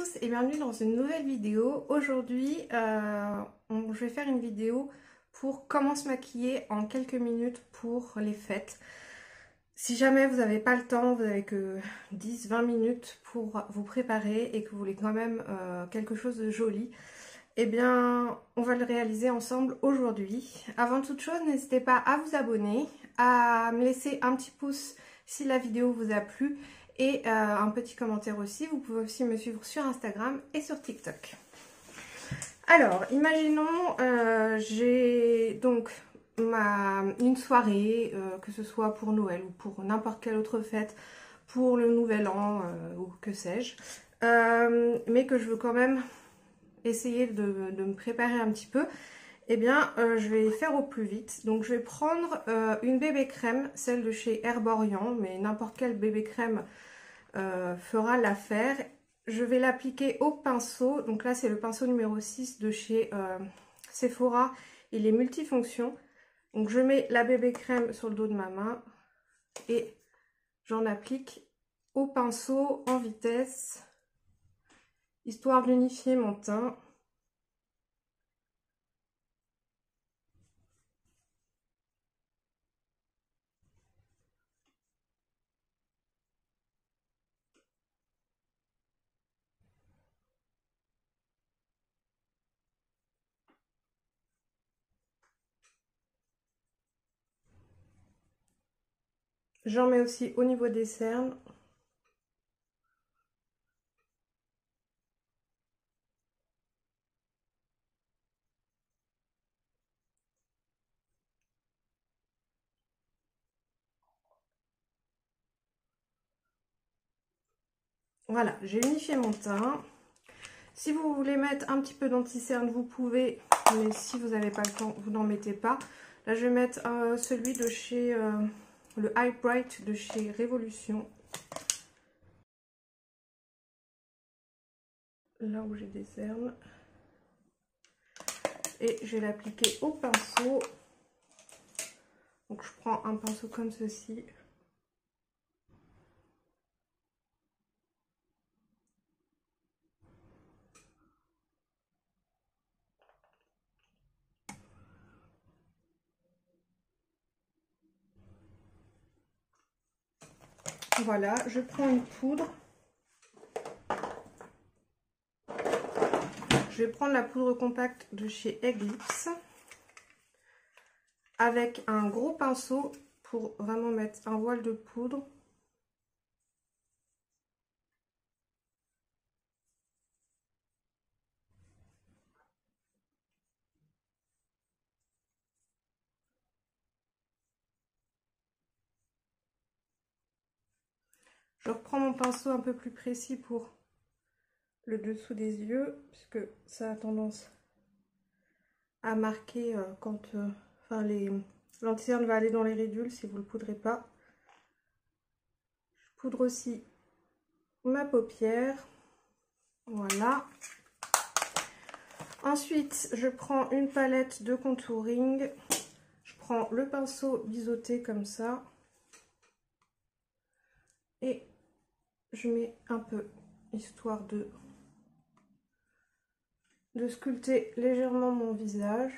tous et bienvenue dans une nouvelle vidéo. Aujourd'hui, je vais faire une vidéo pour comment se maquiller en quelques minutes pour les fêtes. Si jamais vous n'avez pas le temps, vous n'avez que 10-20 minutes pour vous préparer et que vous voulez quand même quelque chose de joli, eh bien, on va le réaliser ensemble aujourd'hui. Avant toute chose, n'hésitez pas à vous abonner, à me laisser un petit pouce si la vidéo vous a plu et un petit commentaire aussi. Vous pouvez aussi me suivre sur Instagram et sur TikTok. Alors, imaginons, j'ai donc une soirée, que ce soit pour Noël ou pour n'importe quelle autre fête, pour le Nouvel An ou que sais-je, mais que je veux quand même essayer de me préparer un petit peu. Eh bien, je vais faire au plus vite. Donc, je vais prendre une bébé crème, celle de chez Herborian, mais n'importe quelle bébé crème fera l'affaire. Je vais l'appliquer au pinceau. Donc là, c'est le pinceau numéro 6 de chez Sephora. Il est multifonction. Donc, je mets la bébé crème sur le dos de ma main et j'en applique au pinceau en vitesse, histoire d'unifier mon teint. J'en mets aussi au niveau des cernes. Voilà, j'ai unifié mon teint. Si vous voulez mettre un petit peu d'anti-cerne, vous pouvez, mais si vous n'avez pas le temps, vous n'en mettez pas. Là, je vais mettre celui de chez, le High Bright de chez Révolution. Là où j'ai des cernes. Et je vais l'appliquer au pinceau. Donc, je prends un pinceau comme ceci. Voilà, je prends une poudre. Je vais prendre la poudre compacte de chez Eclipse avec un gros pinceau pour vraiment mettre un voile de poudre. Je reprends mon pinceau un peu plus précis pour le dessous des yeux, puisque ça a tendance à marquer quand l'anti-cerne va aller dans les ridules si vous ne le poudrez pas. Je poudre aussi ma paupière. Voilà. Ensuite, je prends une palette de contouring. Je prends le pinceau biseauté comme ça. Et je mets un peu, histoire de sculpter légèrement mon visage.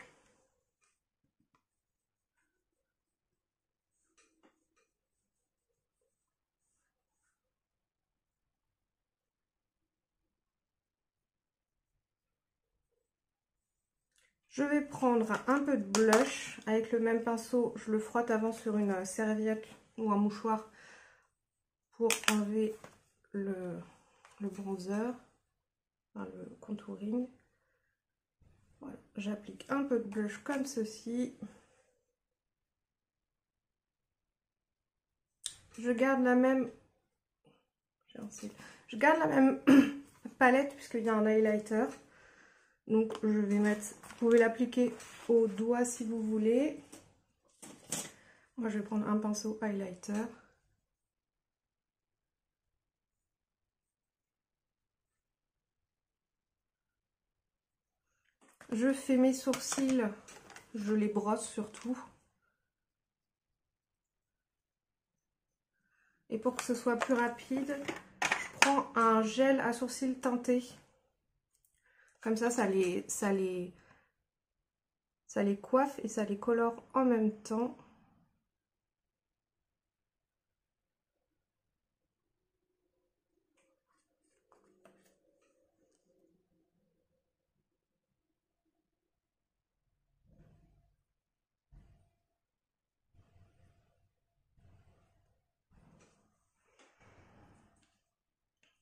Je vais prendre un peu de blush avec le même pinceau. Je le frotte avant sur une serviette ou un mouchoir pour enlever le bronzer, enfin, le contouring. Voilà, j'applique un peu de blush comme ceci. Je garde la même, palette puisqu'il y a un highlighter. Donc je vais mettre, vous pouvez l'appliquer au doigt si vous voulez. Moi je vais prendre un pinceau highlighter. Je fais mes sourcils, je les brosse surtout. Et pour que ce soit plus rapide, je prends un gel à sourcils teinté. Comme ça les coiffe et ça les colore en même temps.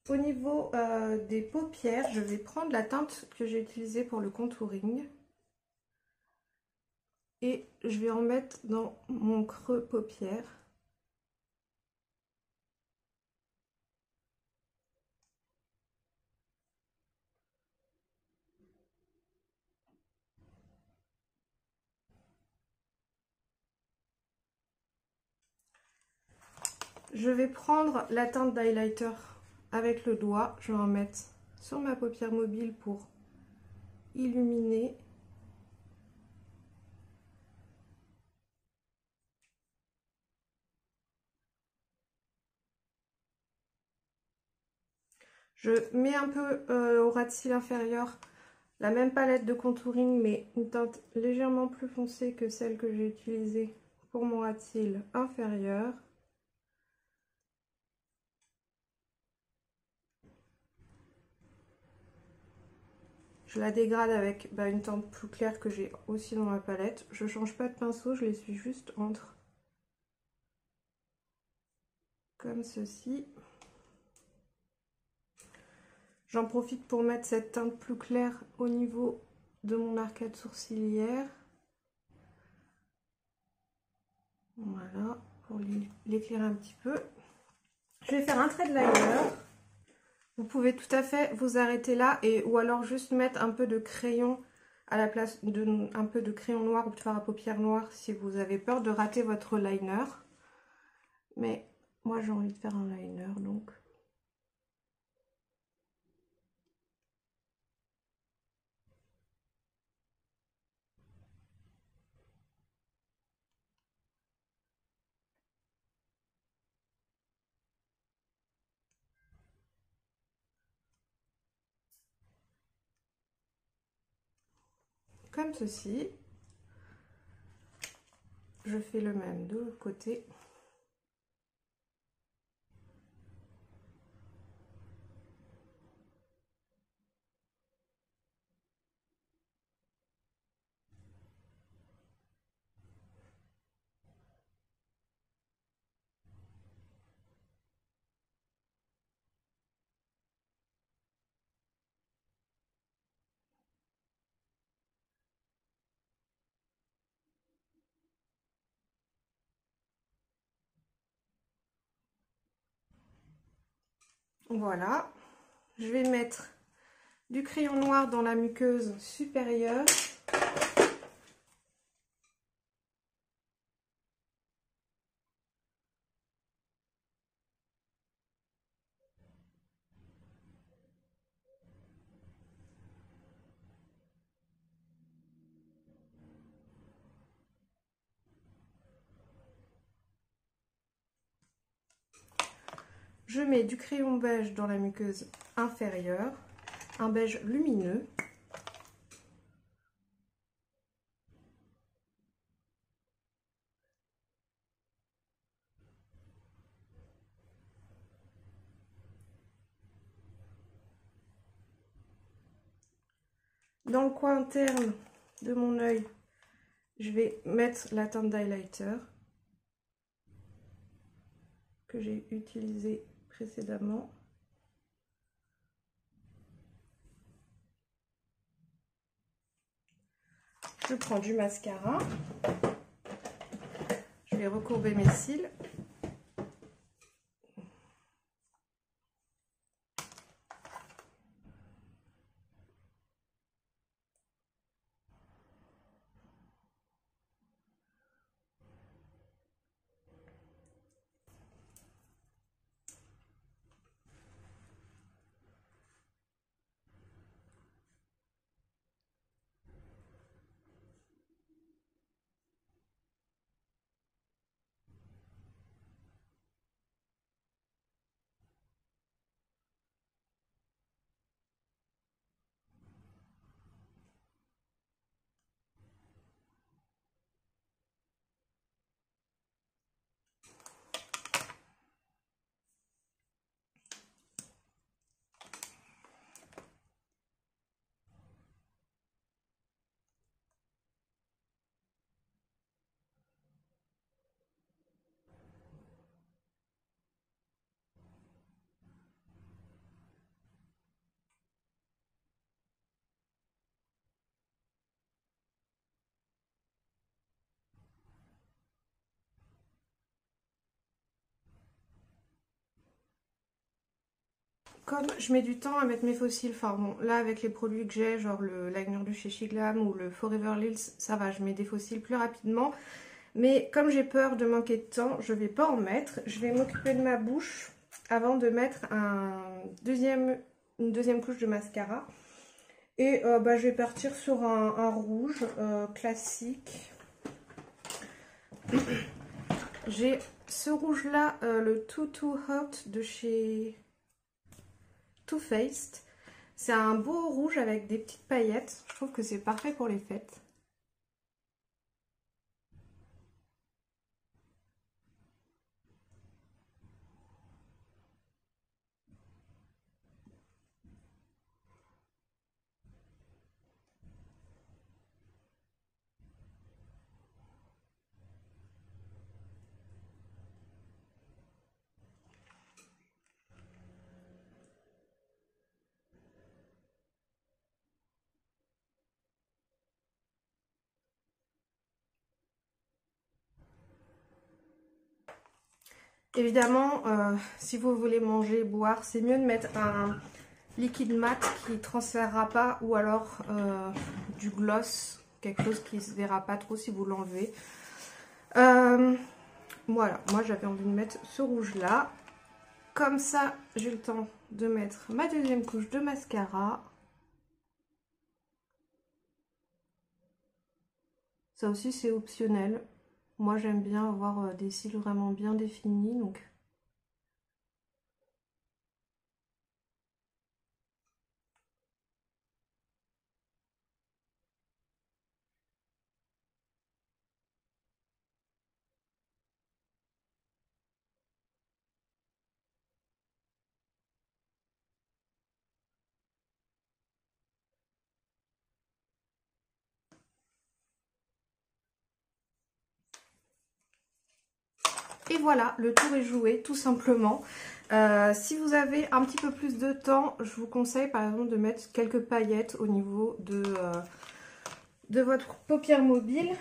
Au niveau des paupières, je vais prendre la teinte que j'ai utilisée pour le contouring. Et je vais en mettre dans mon creux paupière. Je vais prendre la teinte d'highlighter avec le doigt. Je vais en mettre sur ma paupière mobile pour illuminer. Je mets un peu au ras de cils inférieur la même palette de contouring, mais une teinte légèrement plus foncée que celle que j'ai utilisée pour mon ras de cils inférieur. Je la dégrade avec une teinte plus claire que j'ai aussi dans ma palette. Je ne change pas de pinceau, je les suis juste entre. Comme ceci. J'en profite pour mettre cette teinte plus claire au niveau de mon arcade sourcilière. Voilà, pour l'éclairer un petit peu. Je vais faire un trait de liner. Vous pouvez tout à fait vous arrêter là ou alors juste mettre un peu de crayon à la place un peu de crayon noir ou de fard à paupières noir si vous avez peur de rater votre liner. Mais moi j'ai envie de faire un liner donc. Comme ceci. Je fais le même de l'autre côté. Voilà. Je vais mettre du crayon noir dans la muqueuse supérieure. Je mets du crayon beige dans la muqueuse inférieure, un beige lumineux. Dans le coin interne de mon œil, je vais mettre la teinte d'highlighter que j'ai utilisée précédemment. Je prends du mascara. Je vais recourber mes cils. comme je mets du temps à mettre mes fossiles, enfin bon, là avec les produits que j'ai, genre le liner de chez Shiglam ou le Forever Lils, ça va, je mets des fossiles plus rapidement. Mais comme j'ai peur de manquer de temps, je vais pas en mettre. Je vais m'occuper de ma bouche avant de mettre une deuxième couche de mascara. Et je vais partir sur un rouge classique. J'ai ce rouge là, le Too Hot de chez Too Faced. C'est un beau rouge avec des petites paillettes. Je trouve que c'est parfait pour les fêtes. Évidemment, si vous voulez manger, boire, c'est mieux de mettre un liquide mat qui ne transférera pas ou alors du gloss, quelque chose qui ne se verra pas trop si vous l'enlevez. Voilà, moi j'avais envie de mettre ce rouge là. Comme ça, j'ai le temps de mettre ma deuxième couche de mascara. Ça aussi c'est optionnel. Moi j'aime bien avoir des cils vraiment bien définis, donc... Et voilà, le tour est joué, tout simplement. Si vous avez un petit peu plus de temps, je vous conseille par exemple de mettre quelques paillettes au niveau de votre paupière mobile.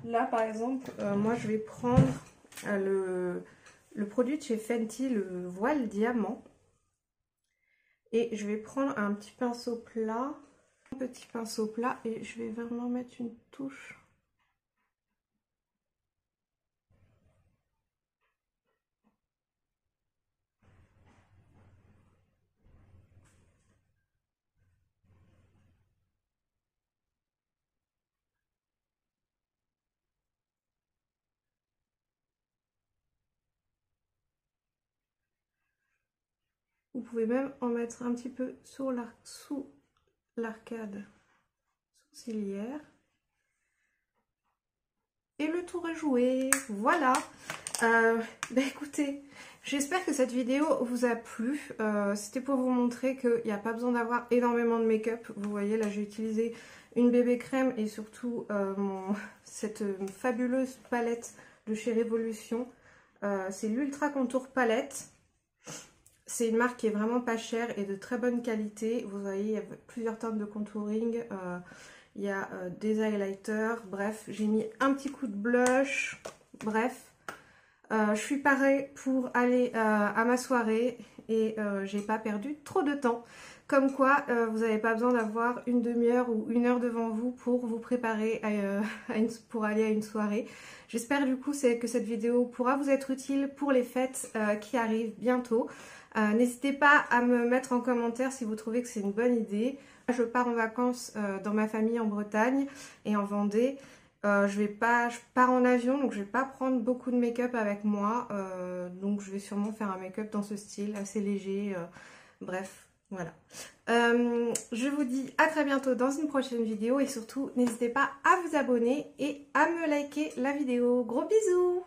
Là par exemple, moi je vais prendre le produit de chez Fenty, le voile diamant. Et je vais prendre un petit pinceau plat, et je vais vraiment mettre une touche. Vous pouvez même en mettre un petit peu sous l'arcade sourcilière. Et le tour est joué. Voilà. Écoutez, j'espère que cette vidéo vous a plu. C'était pour vous montrer qu'il n'y a pas besoin d'avoir énormément de make-up. Vous voyez, là j'ai utilisé une bébé crème et surtout cette fabuleuse palette de chez Révolution. C'est l'Ultra Contour Palette. C'est une marque qui est vraiment pas chère et de très bonne qualité. Vous voyez, il y a plusieurs teintes de contouring. Il y a des highlighters. Bref, j'ai mis un petit coup de blush. Bref, je suis parée pour aller à ma soirée et j'ai pas perdu trop de temps. Comme quoi, vous n'avez pas besoin d'avoir une demi-heure ou une heure devant vous pour vous préparer pour aller à une soirée. J'espère du coup que cette vidéo pourra vous être utile pour les fêtes qui arrivent bientôt. N'hésitez pas à me mettre en commentaire si vous trouvez que c'est une bonne idée. Je pars en vacances dans ma famille en Bretagne et en Vendée. Je pars en avion, donc je vais pas prendre beaucoup de make-up avec moi. Donc je vais sûrement faire un make-up dans ce style, assez léger. Bref, voilà. Je vous dis à très bientôt dans une prochaine vidéo. Et surtout, n'hésitez pas à vous abonner et à me liker la vidéo. Gros bisous!